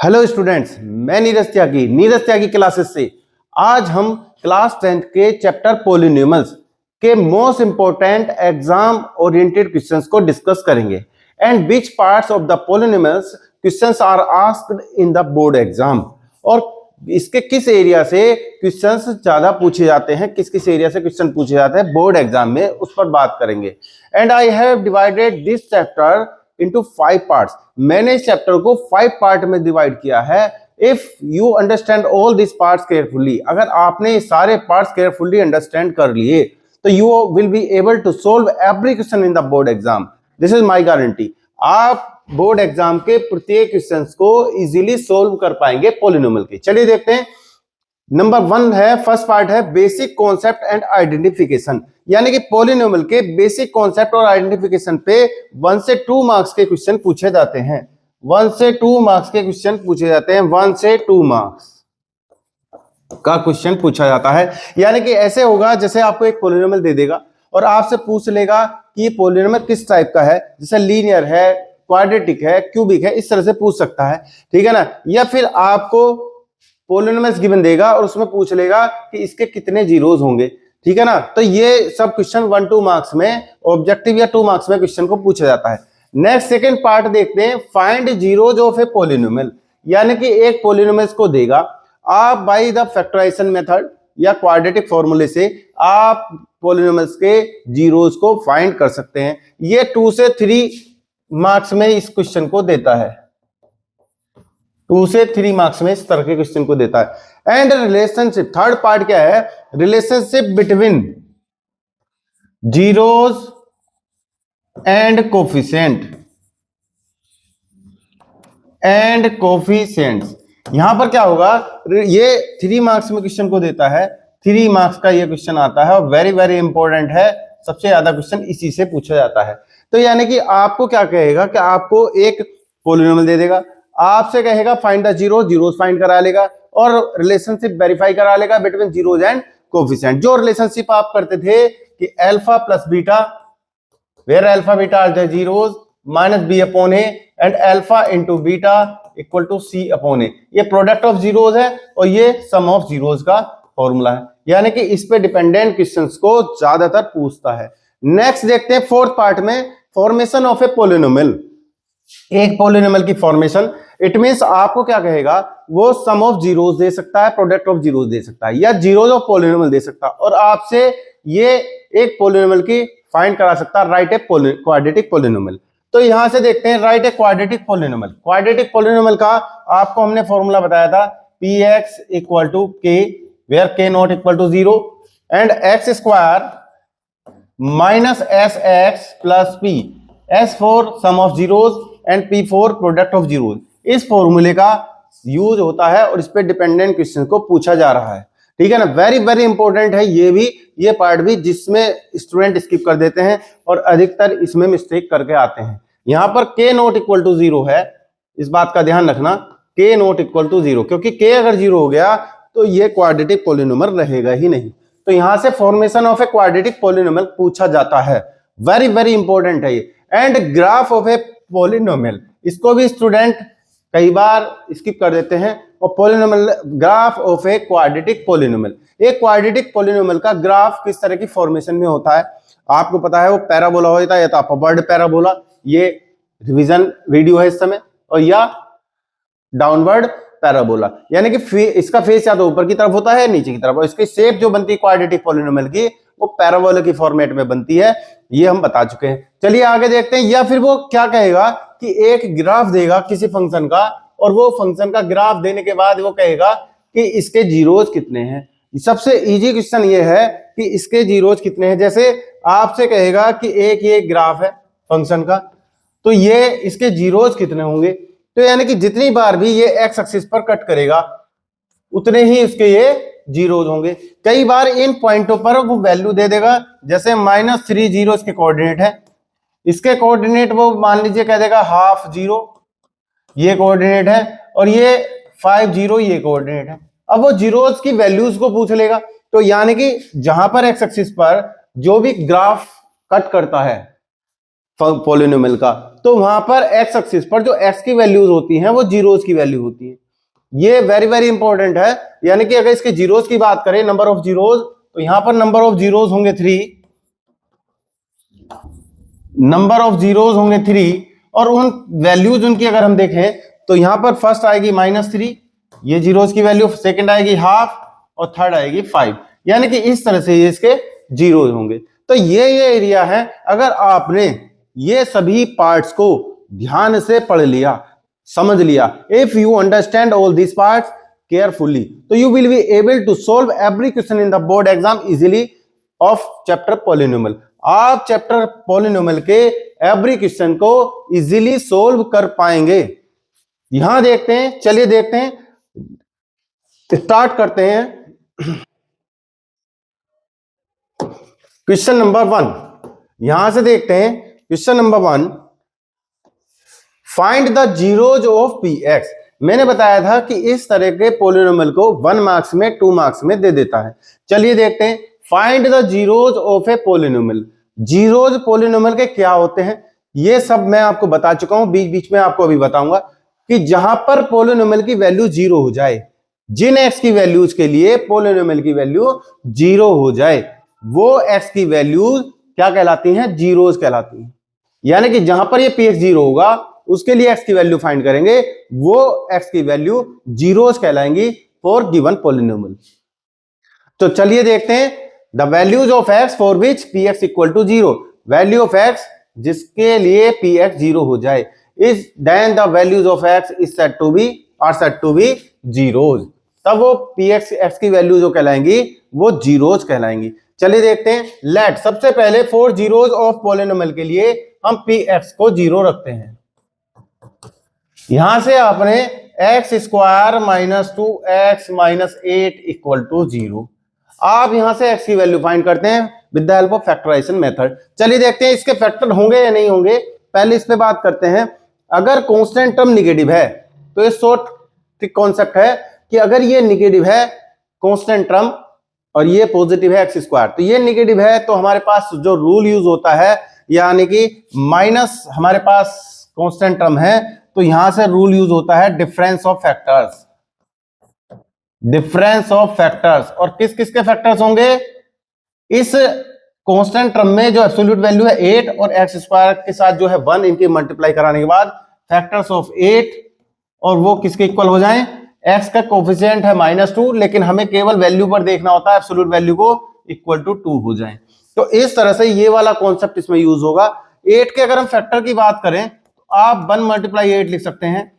Hello students, मैं नीरज त्यागी classes से आज हम क्लास 10th के चैप्टर पॉलिनोमियल्स के most important exam oriented questions को डिस्कस करेंगे and which parts of the polynomials questions are asked in the board exam, और इसके किस एरिया से क्वेश्चंस ज्यादा पूछे जाते हैं, किस किस एरिया से क्वेश्चन पूछे जाते हैं बोर्ड एग्जाम में, उस पर बात करेंगे। And I have divided this chapter into 5 parts। मैंने इस चैप्टर को 5 पार्ट में डिवाइड किया है। If you understand all this parts carefully, अगर आपने सारे पार्ट्स केयरफुली अंडरस्टैंड कर लिए तो you will be able to solve every question in the board exam. This is my guarantee. आप बोर्ड एग्जाम के प्रत्येक क्वेश्चंस को इजीली सोल्व कर पाएंगे पॉलिनोमियल के। चलिए देखते हैं। नंबर 1 है, फर्स्ट पार्ट है बेसिक कॉन्सेप्ट एंड आइडेंटिफिकेशन, यानी कि पॉलिनोमियल के बेसिक कॉन्सेप्ट और आइडेंटिफिकेशन पे 1 से 2 मार्क्स के क्वेश्चन पूछे जाते हैं। 1 से 2 मार्क्स के क्वेश्चन पूछे जाते हैं। 1 से 2 मार्क्स का क्वेश्चन पूछा जाता है। यानी कि ऐसे होगा जैसे आपको एक पॉलिनोमियल दे देगा और आपसे पूछ लेगा कि ये पॉलिनोमियल किस टाइप का है, जैसे लीनियर है, क्वाड्रेटिक है, क्यूबिक है, इस तरह से पूछ सकता है, ठीक है ना। या फिर आपको पॉलिनोमियल्स गिवन देगा और उसमें पूछ लेगा कि इसके कितने जीरोज होंगे, ठीक है ना। तो ये सब क्वेश्चन 1-2 मार्क्स में, ऑब्जेक्टिव या 2 मार्क्स में क्वेश्चन को पूछा जाता है। नेक्स्ट सेकंड पार्ट देखते हैं, find zeros of a polynomial, यानी कि एक पॉलिनोमियल्स को देगा, आप बाय द फैक्टराइजेशन मेथड या क्वाड्रेटिक फॉर्मूले से आप पॉलिनोमियल्स के जीरोज को फाइंड कर सकते हैं। ये 2 से 3 मार्क्स में इस क्वेश्चन को देता है। 2 से 3 मार्क्स में इस तरह के क्वेश्चन को देता है। एंड रिलेशनशिप, थर्ड पार्ट क्या है, relationship between zeros and coefficients. यहां पर क्या होगा, ये 3 मार्क्स में क्वेश्चन को देता है। 3 मार्क्स का ये क्वेश्चन आता है और वेरी वेरी इंपॉर्टेंट है, सबसे ज्यादा क्वेश्चन इसी से पूछा जाता है। तो यानी कि आपको क्या कहेगा कि आपको एक पॉलिनोमियल दे देगा, आपसे कहेगा फाइंड द जीरोज फाइंड करा लेगा और रिलेशनशिप वेरीफाई करा लेगा बिटवीन जीरोज एंड कोफिशिएंट। जो रिलेशनशिप आप करते थे कि alpha plus beta, where alpha beta are the zeros minus b upon a and alpha into beta equal to c upon a, ये प्रोडक्ट ऑफ जीरोज है और ये सम ऑफ जीरोज का फॉर्मूला है। यानी कि इस पे डिपेंडेंट क्वेश्चंस को ज्यादातर पूछता है। नेक्स्ट देखते हैं फोर्थ पार्ट में, फॉर्मेशन ऑफ ए पॉलिनोमियल। एक पॉलिनोमियल की फॉर्मेशन, इट मींस आपको क्या कहेगा, वो सम ऑफ जीरोज दे सकता है, प्रोडक्ट ऑफ जीरोज दे सकता है, या जीरोज ऑफ पॉलिनोमियल दे सकता है, और आपसे ये एक पॉलिनोमियल की फाइंड करा सकता है, राइट ए क्वाड्रेटिक पॉलिनोमियल। तो यहां से देखते हैं, write a quadratic polynomial. Quadratic polynomial का आपको हमने फॉर्मूला बताया था, px equal to k where k not equal to 0 and x square minus sx plus p, s for sum of zeros and p for product of zeros. इस फॉर्मूले का use होता है और इस पे डिपेंडेंट क्वेश्चन को पूछा जा रहा है, ठीक है ना। वेरी वेरी इंपॉर्टेंट है ये पार्ट भी, जिसमें स्टूडेंट स्किप कर देते हैं और अधिकतर इसमें मिस्टेक करके आते हैं। यहां पर k नॉट इक्वल टू 0 है, इस बात का ध्यान रखना, k नॉट इक्वल टू 0, क्योंकि k अगर 0 हो गया तो ये क्वाड्रेटिक पॉलिनोमियल रहेगा ही नहीं। तो यहां से formation of A quadratic polynomial पूछा जाता है, वेरी वेरी इंपॉर्टेंट है ये। And graph of a polynomial, इसको भी स्टूडेंट कई बार स्किप कर देते हैं। और polynomial, graph of A quadratic polynomial, एक क्वाड्रेटिक पॉलिनोमियल का ग्राफ किस तरह की फॉर्मेशन में होता है आपको पता है, वो पैराबोला होता है, या तो अपवर्ड पैराबोला, ये रिवीजन वीडियो है इस समय, और या डाउनवर्ड पैराबोला, यानी कि इसका फेस या तो ऊपर की तरफ होता है नीचे की तरफ, और इसकी शेप जो बनती है क्वाड्रेटिक पॉलिनोमियल की, वो पैराबोला की फॉर्मेट में बनती है, ये हम बता चुके हैं। चलिए आगे देखते हैं। या फिर वो क्या कहेगा कि एक ग्राफ देगा किसी फंक्शन का, और वो फंक्शन का ग्राफ देने के बाद वो कहेगा कि इसके जीरोज कितने हैं। सबसे इजी क्वेश्चन ये है कि इसके जीरोज कितने हैं। जैसे आपसे कहेगा कि एक ये ग्राफ है फंक्शन का, तो ये इसके जीरोज कितने होंगे, तो यानी कि जितनी बार भी ये एक्स एक्सिस पर कट करेगा उतने ही इसके ये जीरोज होंगे। कई बार इन पॉइंटों पर वो वैल्यू दे देगा, जैसे -3 0 इसके कोऑर्डिनेट है, इसके कोऑर्डिनेट वो मान लीजिए कह देगा ½ 0 ये कोऑर्डिनेट है, और ये 5 0 ये कोऑर्डिनेट है। अब वो जीरोज की वैल्यूज को पूछ लेगा। तो यानी कि जहां पर एक्स एक्सिस पर जो भी ग्राफ कट करता है पॉलिनोमियल का, तो वहां पर एक्स एक्सिस पर जो एक्स की वैल्यूज होती हैं वो जीरोस की वैल्यू होती है। ये वेरी वेरी इंपॉर्टेंट है, यानी कि अगर इसके जीरोस की बात करें, नंबर ऑफ जीरोस, तो यहां पर नंबर ऑफ जीरोस होंगे 3, नंबर ऑफ जीरोस होंगे 3, और उन वैल्यूज उनकी अगर हम देखें तो यहां पर फर्स्ट आएगी -3, ये जीरोस की वैल्यू, सेकंड आएगी हाफ, और थर्ड आएगी 5, यानी कि इस तरह से ये इसके जीरोस होंगे। तो ये एरिया है। अगर आपने ये सभी पार्ट्स को ध्यान से पढ़ लिया, समझ लिया, if you understand all this parts carefully, तो you will be able to solve every question in the board exam easily of chapter polynomial. आप चैप्टर पॉलिनोमियल के एवरी क्वेश्चन को इजीली सोल्व कर पाएंगे। यहां देखते हैं, चलिए देखते हैं, स्टार्ट करते हैं। क्वेश्चन नंबर 1, यहां से देखते हैं। Question number 1, find the zeros of p x. मैंने बताया था कि इस तरह के पॉलिनोमियल को 1 मार्क्स में, 2 मार्क्स में दे देता है। चलिए देखते हैं, find the zeros of a polynomial. Zeros polynomial के क्या होते हैं ये सब मैं आपको बता चुका हूं, बीच बीच में आपको अभी बताऊंगा कि जहां पर पॉलिनोमियल की वैल्यू 0 हो जाए, जिन एक्स की वैल्यूज के लिए पॉलिनोमियल की वैल्यू 0 हो जाए, वो एक्स की वैल्यूज क्या कहलाती हैं? जीरोज कहलाती हैं। यानी कि जहां पर ये पी एक्स 0 होगा उसके लिए एक्स की वैल्यू फाइंड करेंगे, वो एक्स की वैल्यू जीरोज कहलाएंगी फॉर गिवन पॉलिनोमियल। तो चलिए देखते हैं, the values of x for which p x equal to 0। Value of x जिसके लिए पी एक्स 0 हो जाए, is then the values of x is said to be, are said to be zeros. तब वो पी एक्स, एक्स की value जो कहलाएंगी वो जीरोज कहलाएंगी। चलिए देखते हैं, लेट, सबसे पहले फॉर जीरोज ऑफ पॉलिनोमियल के लिए हम पी एक्स को 0 रखते हैं। यहां से आपने x square -2x - 8 equal to 0। आप यहां से एक्स की वैल्यू फाइंड करते हैं with the help of factorization method. चलिए देखते हैं इसके फैक्टर होंगे या नहीं होंगे। पहले इस पे बात करते हैं। अगर कांस्टेंट टर्म निगेटिव है तो ये शॉर्ट कॉन्सेप्ट है कि अगर ये निगेटिव है कांस्टेंट टर्म और ये पॉजिटिव है एक्स स्क्वायर, तो ये निगेटिव है तो हमारे पास जो रूल यूज होता है, यानी कि माइनस हमारे पास कांस्टेंट टर्म है, तो यहां से रूल यूज होता है difference of factors. Difference of factors, और किस किस के फैक्टर्स होंगे? इस कांस्टेंट टर्म में जो एब्सोल्यूट वैल्यू है 8 और एक्स स्क्वायर के साथ जो है 1, इनकी मल्टीप्लाई कराने के बाद फैक्टर्स ऑफ 8, और वो किसके इक्वल हो जाएं? एक्स का कोफिशिएंट है -2, लेकिन हमें केवल वैल्यू पर देखना होता है, एब्सोल्यूट वैल्यू को इक्वल टू 2 हो जाए। तो इस तरह से ये वाला कॉन्सेप्ट इसमें यूज होगा। 8 के अगर हम फैक्टर की बात करें तो आप 1 × 8 लिख सकते हैं,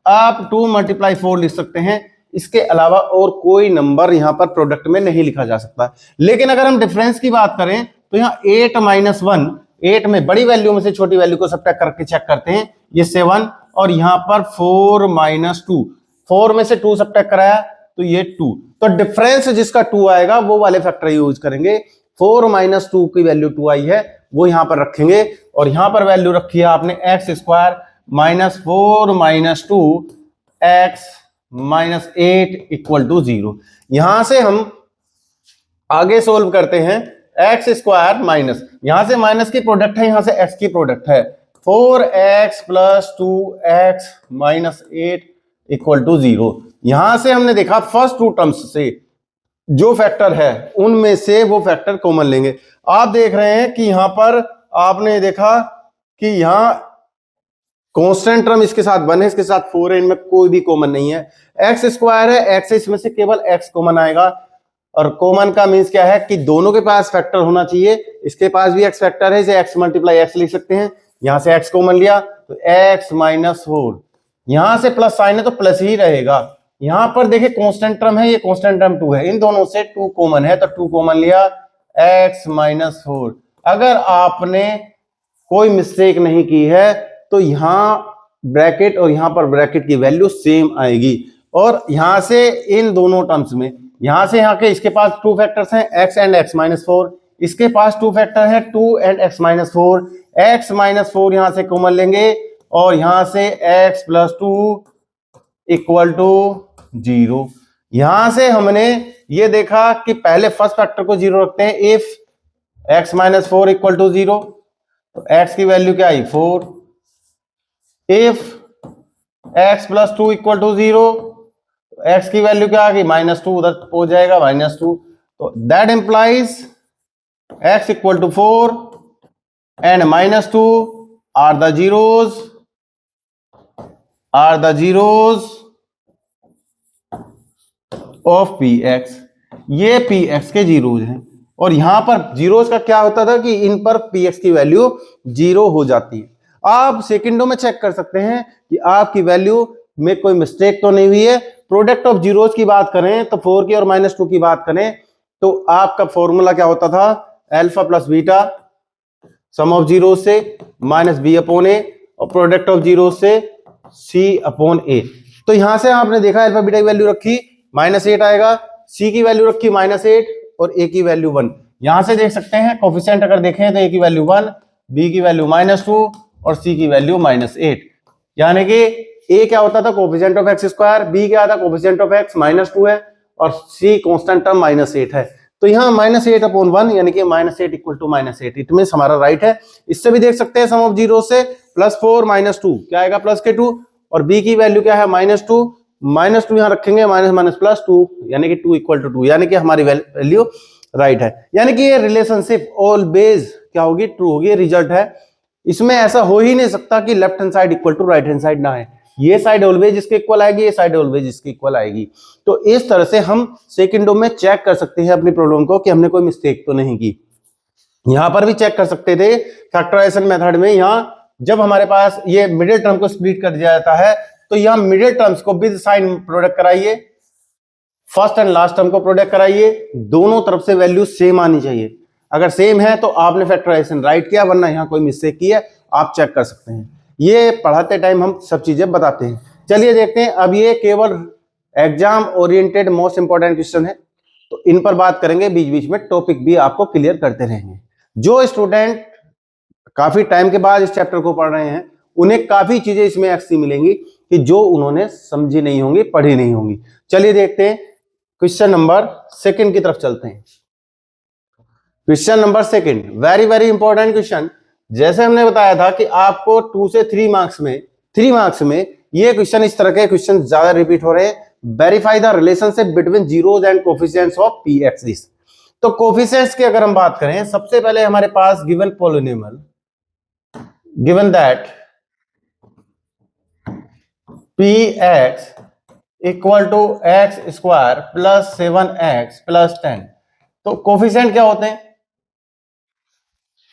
आप 2 × 4 लिख सकते हैं। इसके अलावा और कोई नंबर यहां पर प्रोडक्ट में नहीं लिखा जा सकता। लेकिन अगर हम डिफरेंस की बात करें तो यहां 8 - 1, 8 में बड़ी वैल्यू में से छोटी वैल्यू को सब्ट्रैक्ट करके चेक करते हैं, ये 7, और यहां पर 4 - 2, 4 में से 2 सब्ट्रैक्ट कराया तो ये 2। तो डिफरेंस जिसका 2 आएगा वो वाले फैक्टर यूज करेंगे। 4 - 2 की वैल्यू 2 आई है, वो यहां पर रखेंगे, और यहां पर वैल्यू रखी है आपने x square -4 - 2 x -8 equal to 0। यहां से हम आगे सोल्व करते हैं। एक्स स्क्वायर माइनस, यहां से माइनस की प्रोडक्ट है, यहां से एक्स की प्रोडक्ट है, 4x + 2x - 8 इक्वल टू 0। यहां से हमने देखा फर्स्ट 2 टर्म्स से जो फैक्टर है उनमें से वो फैक्टर कॉमन लेंगे। आप देख रहे हैं कि यहां पर आपने देखा कि यहां कांस्टेंट टर्म इसके साथ 1 है, इसके साथ 4 है, इनमें कोई भी कॉमन नहीं है। एक्स स्क्वायर है, एक्स, इसमें से केवल एक्स कॉमन आएगा, और कॉमन का मींस क्या है कि दोनों के पास फैक्टर होना चाहिए। इसके पास भी एक्स फैक्टर है, इसे एक्स × एक्स लिख सकते हैं। यहां से एक्स कॉमन लिया तो x - 4, यहां से प्लस साइन है तो प्लस ही रहेगा। यहां पर देखिए कांस्टेंट टर्म है, ये कांस्टेंट टर्म 2 है, इन दोनों से 2 कॉमन है तो 2 कॉमन लिया, x - 4। अगर आपने कोई मिस्टेक नहीं की है तो यहां ब्रैकेट और यहां पर ब्रैकेट की वैल्यू सेम आएगी, और यहां से इन दोनों टर्म्स में, यहां से यहां के इसके पास 2 फैक्टर्स हैं x एंड x - 4, इसके पास 2 फैक्टर है 2 एंड x - 4, x - 4 यहां से कॉमन लेंगे, और यहां से x + 2 इक्वल टू 0। यहां से हमने ये देखा कि पहले फर्स्ट फैक्टर को 0 रखते हैं। इफ x - 4 इक्वल टू 0, तो x की वैल्यू क्या आई? 4, if x plus 2 equal to 0, x की वैल्यू क्या आ गई -2, उधर हो जाएगा -2, तो that implies x equal to 4 and -2 are the zeros of px। ये px के जीरोज हैं, और यहां पर जीरोज का क्या होता था कि इन पर px की वैल्यू 0 हो जाती है। आप सेकंडों में चेक कर सकते हैं कि आपकी वैल्यू में कोई मिस्टेक तो नहीं हुई है। प्रोडक्ट ऑफ जीरोज की बात करें तो 4 की और -2 की बात करें तो आपका फॉर्मूला क्या होता था, alpha plus beta some of zero से माइनस बी अपॉन ए और प्रोडक्ट ऑफ जीरो से सी अपॉन ए। तो यहां से आपने देखा अल्फा बीटा की वैल्यू रखी -8 आएगा, सी की वैल्यू रखी -8 और ए की वैल्यू 1। यहां से देख सकते हैं कोफिशिएंट अगर देखें तो ए की वैल्यू 1, बी की वैल्यू -2 और सी की वैल्यू -8। यानी कि ए क्या होता था coefficient of x square, b क्या था कोफिशिएंट ऑफ एक्स -2 है और सी कांस्टेंट टर्म -8 है। तो यहाँ -8 अपॉन 1 यानी कि -8 इक्वल टू -8, इट मींस हमारा राइट है। इससे भी देख सकते हैं सम ऑफ जीरो से +4 -2 क्या आएगा +2 और बी की वैल्यू क्या है -2 यहाँ रखेंगे -+2 यानी कि 2 इक्वल टू 2, यानी कि हमारी वैल्यू राइट है। यानी कि ये रिलेशनशिप ऑलवेज क्या होगी, ट्रू होगी, रिजल्ट है। इसमें ऐसा हो ही नहीं सकता कि left hand side equal to right hand side ना है, ये साइड ऑलवेज इसके इक्वल आएगी, ये साइड ऑलवेज इसके इक्वल आएगी। तो इस तरह से हम सेकंडों में चेक कर सकते हैं अपनी प्रॉब्लम को कि हमने कोई मिस्टेक तो नहीं की। यहां पर भी चेक कर सकते थे फैक्टराइजेशन मेथड में। यहां जब हमारे पास ये मिडिल टर्म को स्प्लिट कर दिया जाता है तो यहां मिडिल टर्म्स को विद साइन प्रोडक्ट कराइए, फर्स्ट एंड लास्ट टर्म को प्रोडक्ट कराइए, दोनों तरफ से वैल्यू सेम आनी चाहिए। अगर सेम है तो आपने फैक्टराइजेशन राइट किया, वरना यहां कोई मिस्टेक की है आप चेक कर सकते हैं। ये पढ़ाते टाइम हम सब चीजें बताते हैं। चलिए देखते हैं, अब ये केवल exam oriented most important question है, तो इन पर बात करेंगे, बीच बीच में टॉपिक भी आपको क्लियर करते रहेंगे। जो स्टूडेंट काफी टाइम के बाद इस चैप्टर को पढ़ रहे हैं उन्हें काफी चीजें इसमें ऐसी मिलेंगी कि जो उन्होंने समझी नहीं होंगी, पढ़ी नहीं होंगी। चलिए देखते हैं, क्वेश्चन नंबर 2 की तरफ चलते हैं। Question number 2 very very important question. जैसे हमने बताया था कि आपको 2 से 3 मार्क्स में ये क्वेश्चन, इस तरह के क्वेश्चन ज्यादा रिपीट हो रहे हैं। Verify the relationship between zeros and coefficients of px। तो कोफिशिएंट्स की अगर हम बात करें, सबसे पहले हमारे पास given polynomial, given that px equal to x square plus 7x plus 10। तो कोफिशिएंट क्या होते हैं,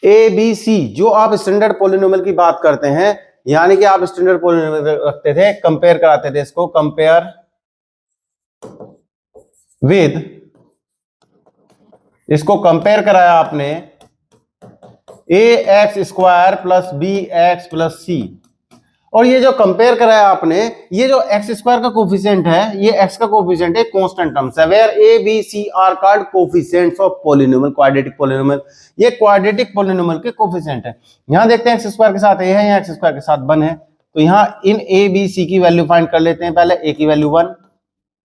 ए बी सी। जो आप स्टैंडर्ड पॉलिनोमियल की बात करते हैं, यानी कि आप स्टैंडर्ड पॉलिनोमियल रखते थे, कंपेयर कराते थे इसको, कंपेयर विद, इसको कंपेयर कराया आपने a x square plus b x plus c. और ये जो कंपेयर कराया आपने, ये जो एक्स स्क्वायर का कोफिशिएंट है, ये एक्स का कोफिशिएंट है कांस्टेंट टर्म्स है, where a b c are called coefficients of polynomial, quadratic polynomial. ये क्वाड्रेटिक पॉलिनोमियल के कोफिशिएंट है। यहां देखते हैं एक्स स्क्वायर के साथ ए है, यहाँ एक्स स्क्वायर के साथ 1 है, तो यहां इन ए बी सी की वैल्यू फाइंड कर लेते हैं। पहले ए की वैल्यू 1,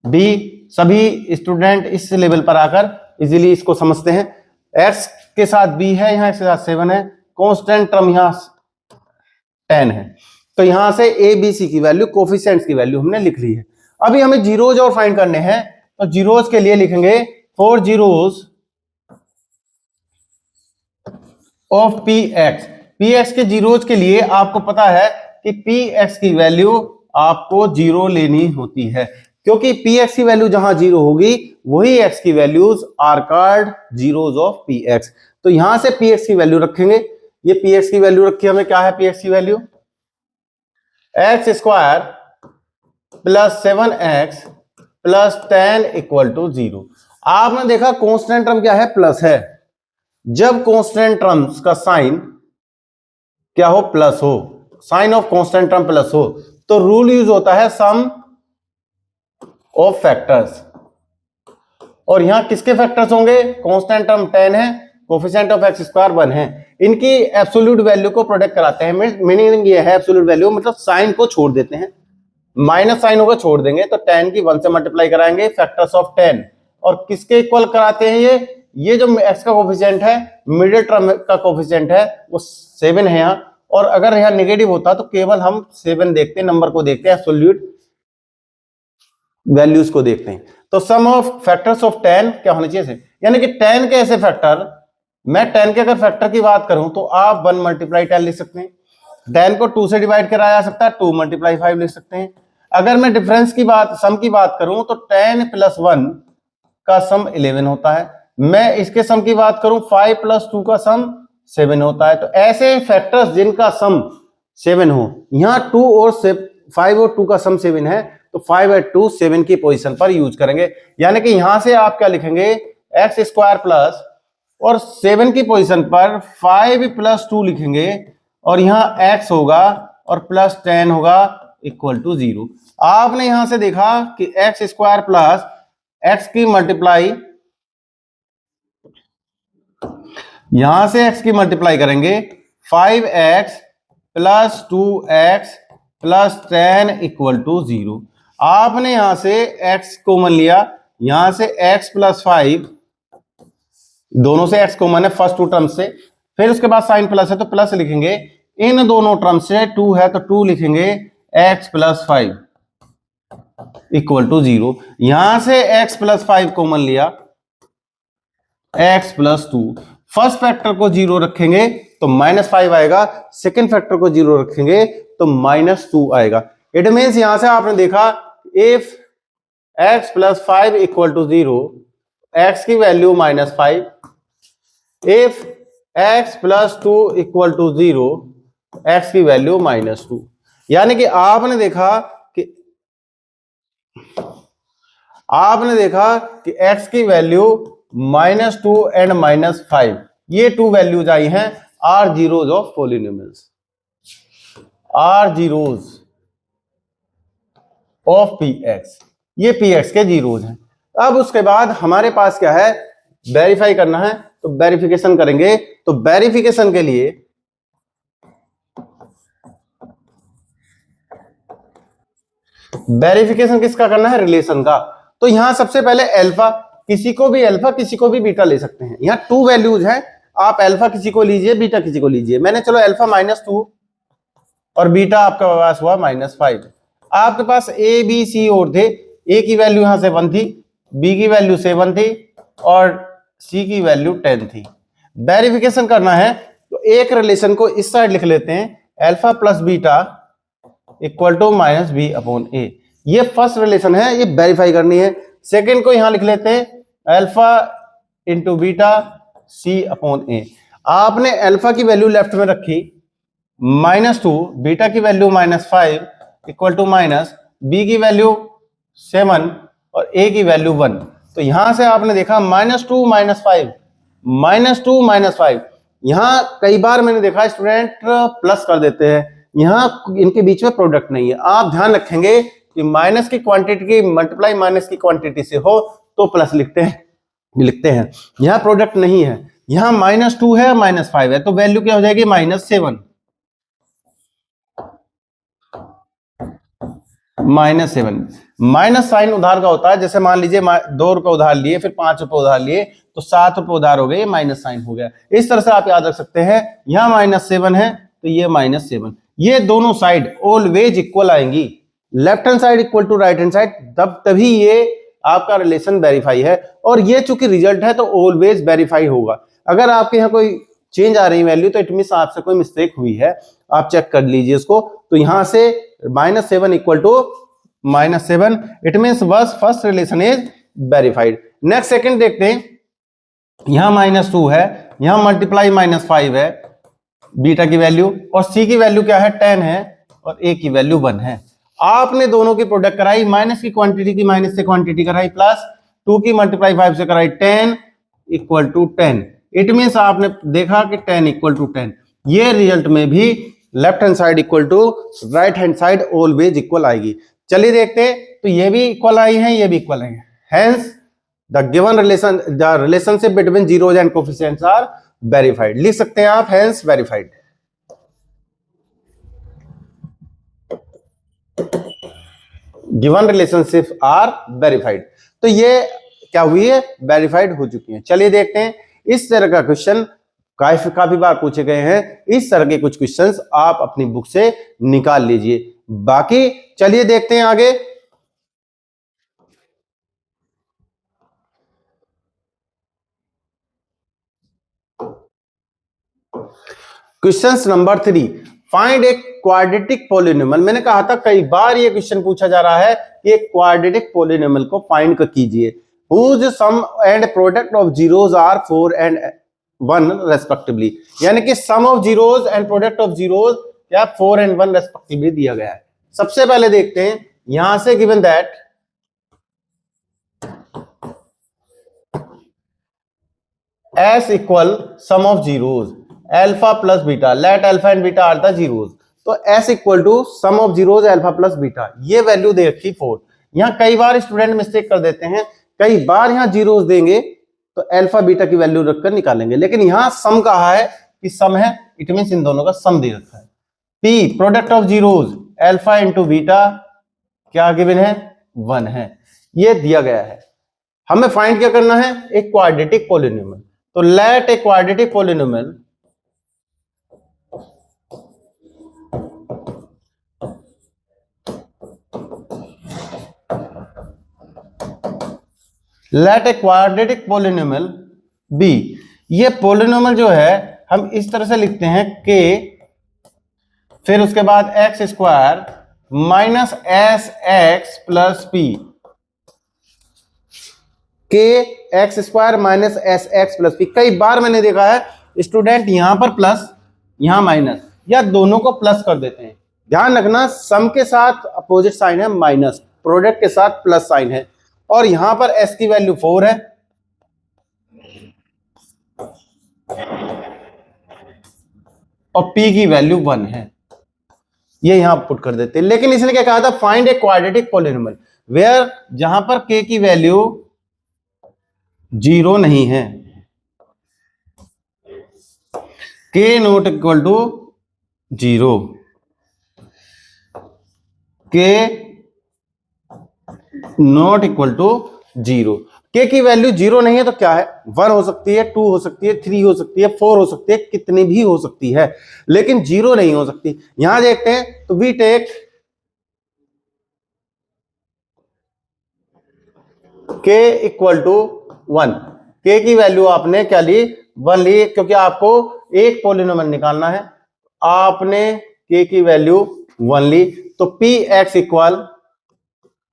बी, सभी स्टूडेंट इस लेवल पर आकर इजीली इसको समझते हैं। एक्स के साथ बी है, यहाँ एक्स के साथ 7 है, कांस्टेंट टर्म यहाँ 10 है। तो यहां से ए बी सी की वैल्यू, कोफिशिएंट्स की वैल्यू हमने लिख ली है। अभी हमें जीरोज और फाइंड करने हैं, तो जीरोज के लिए लिखेंगे for zeros of p x के जीरोज के लिए आपको पता है कि पी एक्स की वैल्यू आपको 0 लेनी होती है, क्योंकि पी एक्स की वैल्यू जहां 0 होगी वही एक्स की values are called zeros of p x. तो यहां से पी एक्स की वैल्यू रखेंगे। ये पी एक्स की वैल्यू रखी, हमें क्या है पी एक्स की value, x square plus 7x plus 10 equal to 0। आपने देखा कांस्टेंट टर्म क्या है, प्लस है। जब कांस्टेंट टर्म्स का साइन क्या हो, प्लस हो, sign of constant term plus हो, तो रूल यूज होता है सम ऑफ फैक्टर्स। और यहां किसके फैक्टर्स होंगे, कांस्टेंट टर्म 10 है, कोफिशिएंट ऑफ एक्स स्क्वायर 1 है, इनकी एब्सोल्यूट वैल्यू को प्रोडक्ट कराते हैं। मीनिंग ये है एब्सोल्यूट वैल्यू मतलब साइन को छोड़ देते हैं, माइनस साइन होगा छोड़ देंगे, तो 10 की 1 से मल्टीप्लाई कराएंगे, फैक्टर्स ऑफ 10। और किसके इक्वल कराते हैं ये जो एक्स का कोफिशिएंट है, मिडिल टर्म का कोफिशिएंट है वो 7 है यहाँ, और अगर यहाँ नेगेटिव होता तो केवल हम 7 देखते, नंबर को देखते हैं, एब्सोल्यूट वैल्यूज को देखते हैं। तो सम ऑफ फैक्टर्स ऑफ 10 क्या होने चाहिए, यानी कि 10 के ऐसे फैक्टर, मैं 10 के अगर फैक्टर की बात करूं तो आप 1 मल्टीप्लाई 10 लिख सकते हैं, 10 को 2 से डिवाइड कराया जा सकता है, 2 मल्टीप्लाई 5 लिख सकते हैं। अगर मैं डिफरेंस की बात, सम की बात करूं तो 10 प्लस 1 का सम 11 होता है। मैं इसके सम की बात करूं 5 प्लस 2 का सम 7 होता है। तो ऐसे फैक्टर्स जिनका सम 7 हो, यहां 2 और 5 और 2 का सम 7 है, तो 5 और 2 7 की पोजीशन पर यूज करेंगे। यानी कि यहां से आप क्या लिखेंगे, एक्स स्क्वायर प्लस और 7 की पोजीशन पर 5 प्लस 2 लिखेंगे और यहां x होगा और प्लस 10 होगा इक्वल टू 0। आपने यहां से देखा कि एक्स स्क्वायर प्लस एक्स की मल्टीप्लाई, यहां से x की मल्टीप्लाई करेंगे 5x plus 2x plus 10 equal to 0। आपने यहां से x कॉमन लिया, यहां से x प्लस 5, दोनों से x कॉमन है फर्स्ट टू टर्म से, फिर उसके बाद साइन प्लस है तो प्लस लिखेंगे, इन दोनों टर्म से 2 है तो 2 लिखेंगे, x प्लस 5 इक्वल टू 0। यहां से x प्लस 5 कॉमन लिया, x प्लस 2, फर्स्ट फैक्टर को 0 रखेंगे तो -5 आएगा, सेकेंड फैक्टर को 0 रखेंगे तो -2 आएगा। इट मीन्स यहां से आपने देखा if x plus 5 equal to 0, x की value -5, if x plus 2 equal to 0, x की वैल्यू -2। यानी कि आपने देखा कि x की वैल्यू -2 एंड -5, ये 2 वैल्यूज आई हैं, are zeros of polynomials, are zeros of px, ये px के जीरोज हैं। अब उसके बाद हमारे पास क्या है, वेरीफाई करना है, तो वेरिफिकेशन करेंगे। तो वेरिफिकेशन के लिए वेरिफिकेशन किसका करना है, रिलेशन का। तो यहां सबसे पहले अल्फा, किसी को भी अल्फा किसी को भी बीटा ले सकते हैं। यहां 2 वैल्यूज हैं, आप अल्फा किसी को लीजिए, बीटा किसी को लीजिए। मैंने चलो अल्फा -2 और बीटा आपका पास हुआ -5। आपके पास ए बी सी और थे, ए की वैल्यू यहां से 1 थी, बी की वैल्यू 7 थी और सी की वैल्यू 10 थी। वेरिफिकेशन करना है तो एक रिलेशन को इस साइड लिख लेते हैं, alpha plus beta equal to -b upon a, ये फर्स्ट रिलेशन है, ये वेरीफाई करनी है। सेकेंड को यहां लिख लेते हैं, अल्फा इंटू बीटा सी अपॉन ए। आपने अल्फा की वैल्यू लेफ्ट में रखी -2, बीटा की वैल्यू -5 इक्वल टू बी की वैल्यू 7 और ए की वैल्यू 1। तो यहां से आपने देखा -2 -5, यहां कई बार मैंने देखा स्टूडेंट प्लस कर देते हैं, यहां इनके बीच में प्रोडक्ट नहीं है। आप ध्यान रखेंगे कि माइनस की क्वांटिटी की मल्टीप्लाई माइनस की क्वांटिटी से हो तो प्लस लिखते हैं। यहां प्रोडक्ट नहीं है, यहां -2 है -5 है, तो वैल्यू क्या हो जाएगी, -7 माइनस साइन उधार का होता है। जैसे मान लीजिए 2 रुपए उधार लिए, फिर 5 रुपए उधार लिए, तो 7 रुपए उधार हो गए, ये माइनस साइन हो गया। इस तरह से आप याद रख सकते हैं, यहां -7 है तो ये -7, ये दोनों साइड ऑलवेज इक्वल आएंगी, left hand side equal to right hand side, तभी ये आपका रिलेशन वेरीफाई है। और ये चूंकि रिजल्ट है तो ऑलवेज वेरीफाई होगा। अगर आपके यहाँ कोई चेंज आ रही वैल्यू तो इट मींस आपसे कोई मिस्टेक हुई है, आप चेक कर लीजिए इसको। तो यहां से -7 इक्वल टू -7, इट मींस बस first relation is verified. Next second देखते हैं, यहां -2 है, यहां मल्टीप्लाई -5 है बीटा की वैल्यू, और सी की वैल्यू क्या है 10 है और ए की वैल्यू 1 है। आपने दोनों की प्रोडक्ट कराई, माइनस की क्वांटिटी की माइनस से क्वांटिटी कराई, प्लस 2 की मल्टीप्लाई 5 से कराई, 10 इक्वल टू 10। इट मींस आपने देखा कि 10 इक्वल टू 10, ये रिजल्ट में भी left hand side equal to right hand side always equal आएगी। चलिए देखते हैं, तो ये भी इक्वल आई है, ये भी इक्वल आई है, hence the given relation, the relationship between zeros and coefficients are verified. लिख सकते हैं आप, hence verified. Given relationship are verified, तो ये क्या हुई है, वेरीफाइड हो चुकी है। चलिए देखते हैं, इस तरह का क्वेश्चन काफी बार पूछे गए हैं। इस तरह के कुछ क्वेश्चंस आप अपनी बुक से निकाल लीजिए। बाकी चलिए देखते हैं आगे। Question number 3, find a quadratic polynomial. मैंने कहा था कई बार ये क्वेश्चन पूछा जा रहा है कि एक क्वाड्रेटिक पॉलिनोमियल को फाइंड कीजिए whose sum and product of zeros are 4 and 1 respectively। यानी कि sum of zeros and product of zeros क्या 4 and 1 respectively दिया गया है। सबसे पहले देखते हैं यहां से given that s equal sum of zeros alpha plus beta, let alpha and beta are the zeros। तो s equal to sum of zeros alpha plus beta, ये वैल्यू दे रखी 4। यहां कई बार स्टूडेंट मिस्टेक कर देते हैं, कई बार यहां जीरोज देंगे तो अल्फा बीटा की वैल्यू रखकर निकालेंगे, लेकिन यहां सम कहा है कि सम है, इट मींस इन दोनों का सम दे रखा है। p product of zeros alpha into beta क्या गिवन है 1 है, ये दिया गया है। हमें फाइंड क्या करना है, एक क्वाड्रेटिक पॉलिनोमियल। तो let a quadratic polynomial let a quadratic polynomial b. ये पॉलिनोमियल जो है हम इस तरह से लिखते हैं k फिर उसके बाद x square minus s x plus p, k x square minus s x plus p. कई बार मैंने देखा है स्टूडेंट यहां पर प्लस यहां माइनस या दोनों को प्लस कर देते हैं। ध्यान रखना सम के साथ अपोजिट साइन है माइनस, प्रोडक्ट के साथ प्लस साइन है, और यहां पर s की वैल्यू 4 है और p की वैल्यू 1 है, ये यहां पुट कर देते हैं। लेकिन इसने क्या कहा था, find a quadratic polynomial where, जहां पर k की वैल्यू 0 नहीं है, k not equal to 0, k not equal to 0। k की वैल्यू 0 नहीं है तो क्या है, 1 हो सकती है, 2 हो सकती है, 3 हो सकती है, 4 हो सकती है, कितनी भी हो सकती है, लेकिन 0 नहीं हो सकती। यहां देखते हैं तो we take k equal to 1, k की वैल्यू आपने क्या ली 1 ली, क्योंकि आपको एक पॉलिनोमियल निकालना है, आपने k की वैल्यू 1 ली। तो p x इक्वल